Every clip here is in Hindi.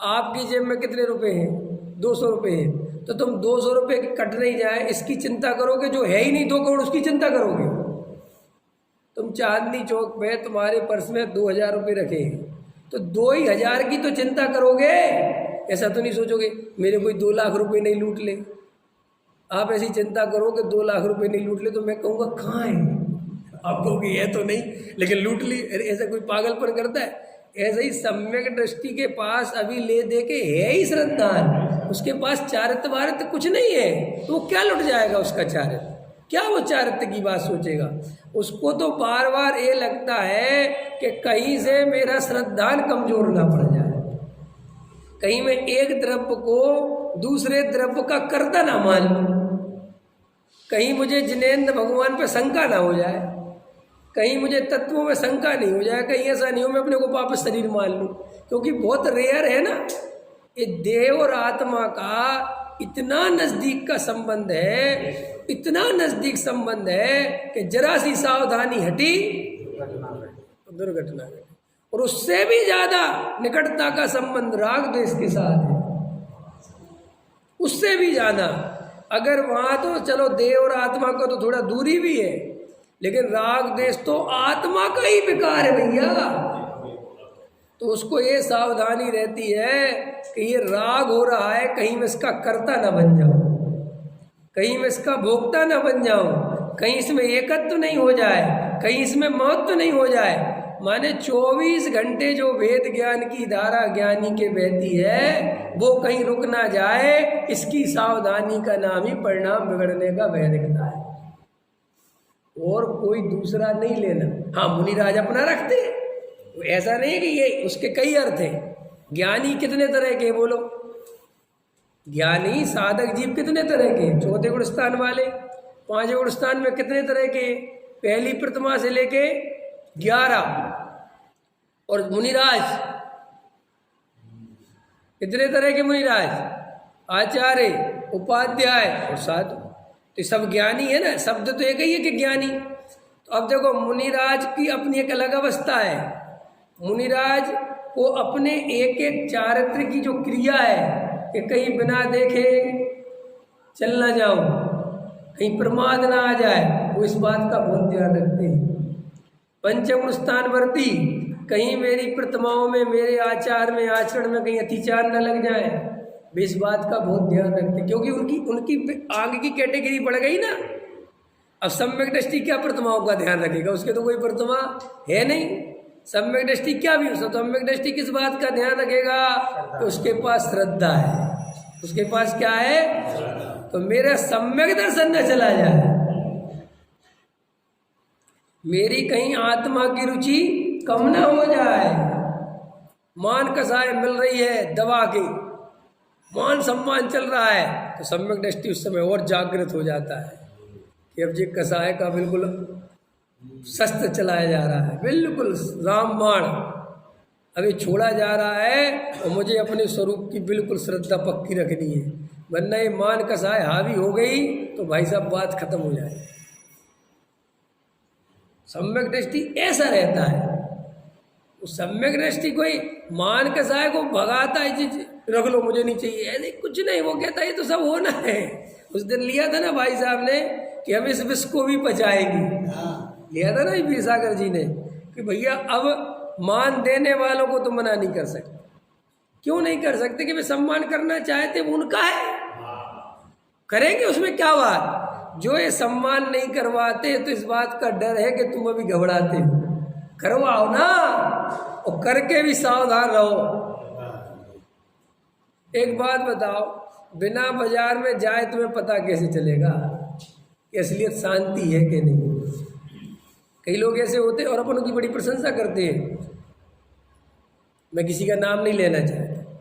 आपकी जेब में कितने रुपए हैं? 200 रुपये हैं। तो तुम 200 रुपये कट नहीं जाए इसकी चिंता करोगे, जो है ही नहीं 2 करोड़ उसकी चिंता करोगे? तुम चांदनी चौक पे तुम्हारे पर्स में 2000 रुपये रखे हैं, तो 2000 की तो चिंता करोगे। ऐसा तो नहीं सोचोगे मेरे कोई 2 लाख रुपए नहीं लूट ले। आप ऐसी चिंता करोगे 2 लाख रुपए नहीं लूट ले, तो मैं कहूँगा कहाँ है? आप कहोगे है तो नहीं, लेकिन लूट ली। ऐसा कोई पागलपन करता है? ऐसे ही सम्यक दृष्टि के पास अभी ले दे के है ही श्रद्धान, उसके पास चारित्र वारित्र कुछ नहीं है, तो वो क्या लुट जाएगा उसका चारित्र? क्या वो चारित्र की बात सोचेगा? उसको तो बार बार ये लगता है कि कहीं से मेरा श्रद्धान कमजोर ना पड़ जाए, कहीं मैं एक द्रव्य को दूसरे द्रव्य का कर्ता ना मान लूं, कहीं मुझे जिनेंद्र भगवान पे शंका ना हो जाए, कहीं मुझे तत्वों में शंका नहीं हो जाए, कहीं ऐसा नहीं हो मैं अपने को वापस शरीर मान लूं। क्योंकि बहुत रेयर है ना, ये देह और आत्मा का इतना नज़दीक का संबंध है, इतना नज़दीक संबंध है कि जरा सी सावधानी हटी दुर्घटना घटी। और उससे भी ज़्यादा निकटता का संबंध राग द्वेष के साथ है, उससे भी ज़्यादा। अगर वहाँ तो चलो देह और आत्मा का तो थोड़ा दूरी भी है, लेकिन राग द्वेष तो आत्मा का ही विकार है भैया। तो उसको ये सावधानी रहती है कि ये राग हो रहा है, कहीं मैं इसका कर्ता ना बन जाऊं, कहीं मैं इसका भोक्ता ना बन जाऊं, कहीं इसमें एकत्व नहीं हो जाए, कहीं इसमें महत्व नहीं हो जाए। माने 24 घंटे जो वेद ज्ञान की धारा ज्ञानी के बहती है वो कहीं रुक ना जाए, इसकी सावधानी का नाम ही परिणाम बिगड़ने का भय दिखता है, और कोई दूसरा नहीं लेना। हाँ, मुनिराज अपना रखते हैं, ऐसा नहीं कि ये उसके कई अर्थ हैं। ज्ञानी कितने तरह के बोलो? ज्ञानी साधक जीव कितने तरह के? 4 गुण स्थान वाले, 5 गुण स्थान में कितने तरह के? पहली प्रतिमा से लेके 11। और मुनिराज कितने तरह के? मुनिराज, आचार्य, उपाध्याय और साधु। तो सब ज्ञानी है ना, शब्द तो एक ही है कि ज्ञानी। तो अब देखो मुनिराज की अपनी एक अलग अवस्था है। मुनिराज को अपने एक एक चारित्र की जो क्रिया है कि कहीं बिना देखे चल ना जाऊं, कहीं प्रमाद ना आ जाए, वो इस बात का बहुत ध्यान रखते हैं। पंचगुण स्थानवर्ती, कहीं मेरी प्रतिमाओं में, मेरे आचार में, आचरण में कहीं अतिचार न लग जाए, वे इस बात का बहुत ध्यान रखते हैं। क्योंकि उनकी आगे की कैटेगरी बढ़ गई ना। अब सम्यक दृष्टि क्या प्रतिमाओं का ध्यान रखेगा? उसके तो कोई प्रतिमा है नहीं। सम्यक दृष्टि क्या भी, सम्यक दृष्टि किस बात का ध्यान रखेगा? तो उसके पास श्रद्धा है, उसके पास क्या है? तो मेरा सम्यक दर्शन न चला जाए, मेरी कहीं आत्मा की रुचि कम ना हो जाए। मान कसाय मिल रही है दबा के, मान सम्मान चल रहा है, तो सम्यक दृष्टि उस समय और जागृत हो जाता है कि अब जी कसाय का बिल्कुल शस्त्र चलाया जा रहा है, बिल्कुल रामबाण अभी छोड़ा जा रहा है, और मुझे अपने स्वरूप की बिल्कुल श्रद्धा पक्की रखनी है। वरना ये मान कसाय हावी हो गई तो भाई साहब बात खत्म हो जाए। सम्यक दृष्टि ऐसा रहता है। उस सम्यक दृष्टि कोई मान कसाय को भगाता है, चीज रख लो मुझे नहीं चाहिए, ऐसे कुछ नहीं। वो कहता है ये तो सब होना है। उस दिन लिया था ना भाई साहब ने कि हम इस विष को भी पचाएंगे, लिया था ना वीर सागर जी ने कि भैया अब मान देने वालों को तो मना नहीं कर सकते। क्यों नहीं कर सकते? कि वे सम्मान करना चाहते वो उनका है, करेंगे, उसमें क्या बात। जो ये सम्मान नहीं करवाते तो इस बात का डर है कि तुम अभी घबराते हो, करवाओ ना, और करके भी सावधान रहो। एक बात बताओ, बिना बाजार में जाए तुम्हें पता कैसे चलेगा कि असलियत शांति है कि नहीं? कई लोग ऐसे होते हैं और अपन उनकी बड़ी प्रशंसा करते हैं। मैं किसी का नाम नहीं लेना चाहता,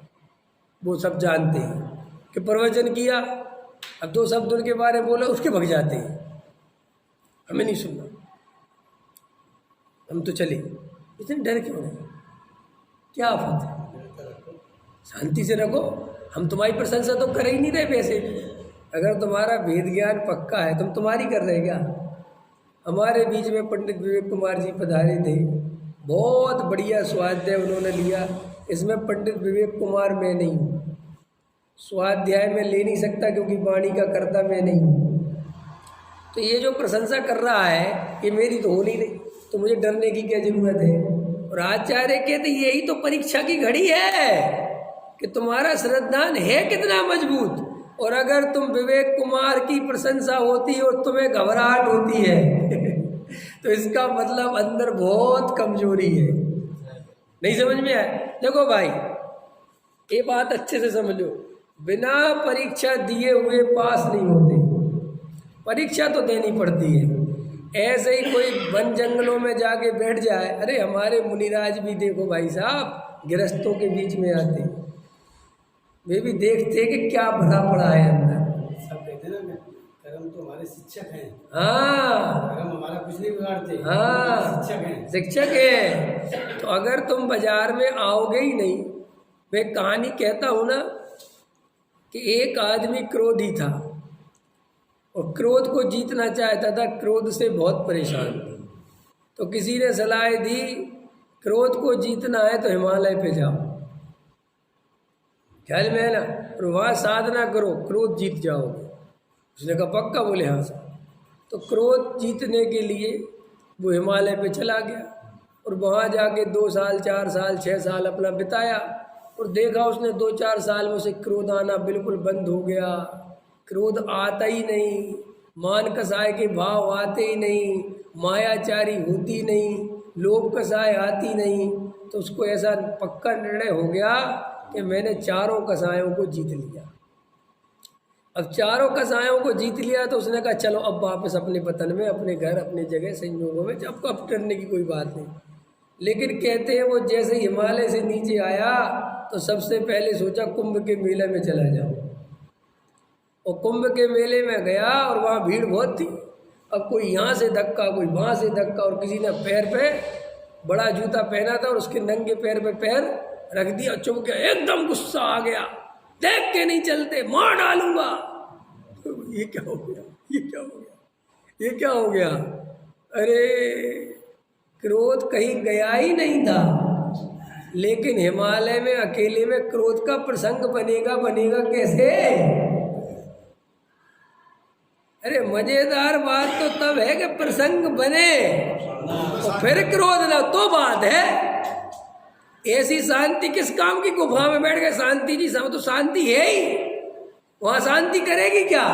वो सब जानते हैं कि प्रवचन किया, अब 2 शब्द उनके बारे में बोला, उसके भग जाते हैं, हमें नहीं सुनना, हम तो चले। इतने डर क्यों नहीं? क्या आफत है? शांति से रखो। हम तुम्हारी प्रशंसा तो कर ही नहीं रहे वैसे भी। अगर तुम्हारा वेद ज्ञान पक्का है, तुम तुम्हारी कर रहे क्या? हमारे बीच में पंडित विवेक कुमार जी पधारे थे, बहुत बढ़िया स्वाध्याय उन्होंने लिया, इसमें पंडित विवेक कुमार मैं नहीं हूँ, स्वाध्याय में ले नहीं सकता क्योंकि वाणी का कर्ता मैं नहीं हूँ। तो ये जो प्रशंसा कर रहा है ये मेरी तो होनी नहीं, तो मुझे डरने की क्या जरूरत है। और आचार्य कहते यही तो परीक्षा की घड़ी है कि तुम्हारा श्रद्धान है कितना मजबूत। और अगर तुम विवेक कुमार की प्रशंसा होती और तुम्हें घबराहट होती है तो इसका मतलब अंदर बहुत कमजोरी है। नहीं समझ में आया? देखो भाई ये बात अच्छे से समझो, बिना परीक्षा दिए हुए पास नहीं होते, परीक्षा तो देनी पड़ती है। ऐसे ही कोई वन जंगलों में जाके बैठ जाए, अरे हमारे मुनिराज भी देखो भाई साहब गृहस्थों के बीच में आते, वे भी देखते कि क्या भरा पड़ा है अंदर। सब कहते हैं ना कर्म तो हमारे शिक्षक हैं। हाँ कर्म हमारा कुछ नहीं बिगाड़ते। हाँ शिक्षक हैं, शिक्षक है। तो अगर तुम बाजार में आओगे ही नहीं, मैं कहानी कहता हूँ ना कि एक आदमी क्रोधी था और क्रोध को जीतना चाहता था, क्रोध से बहुत परेशान था। तो किसी ने सलाह दी क्रोध को जीतना है तो हिमालय पे जाओ, ख्याल में है ना, और वहाँ साधना करो, क्रोध जीत जाओगे। उसने कहा पक्का? बोले हाँ सर। तो क्रोध जीतने के लिए वो हिमालय पे चला गया और वहाँ जाके 2 साल 4 साल 6 साल अपना बिताया और देखा उसने 2-4 साल में उसे क्रोध आना बिल्कुल बंद हो गया, क्रोध आता ही नहीं, मान कसाय के भाव आते ही नहीं, मायाचारी होती नहीं, लोभ कसाय आती नहीं। तो उसको ऐसा पक्का निर्णय हो गया कि मैंने चारों कसायों को जीत लिया। अब चारों कसायों को जीत लिया तो उसने कहा चलो अब वापस अपने वतन में, अपने घर, अपने जगह, संयोगों में, जब अब करने की कोई बात नहीं। लेकिन कहते हैं वो जैसे हिमालय से नीचे आया तो सबसे पहले सोचा कुंभ के मेले में चला जाऊं। और कुंभ के मेले में गया और वहाँ भीड़ बहुत थी। अब कोई यहाँ से धक्का, कोई वहाँ से धक्का, और किसी ने पैर पे बड़ा जूता पहना था और उसके नंगे पैर पे पैर रख दिया, चुप गया, एकदम गुस्सा आ गया, देख के नहीं चलते, मार डालूंगा। ये क्या हो गया, ये क्या हो गया, ये क्या हो गया? अरे क्रोध कहीं गया ही नहीं था, लेकिन हिमालय में अकेले में क्रोध का प्रसंग बनेगा, बनेगा कैसे? अरे मजेदार बात तो तब है कि प्रसंग बने और फिर क्रोध ना, तो बात है। ऐसी शांति किस काम की? गुफा में बैठ गए शांति जी, सब तो शांति है ही, वहां शांति करेगी क्या?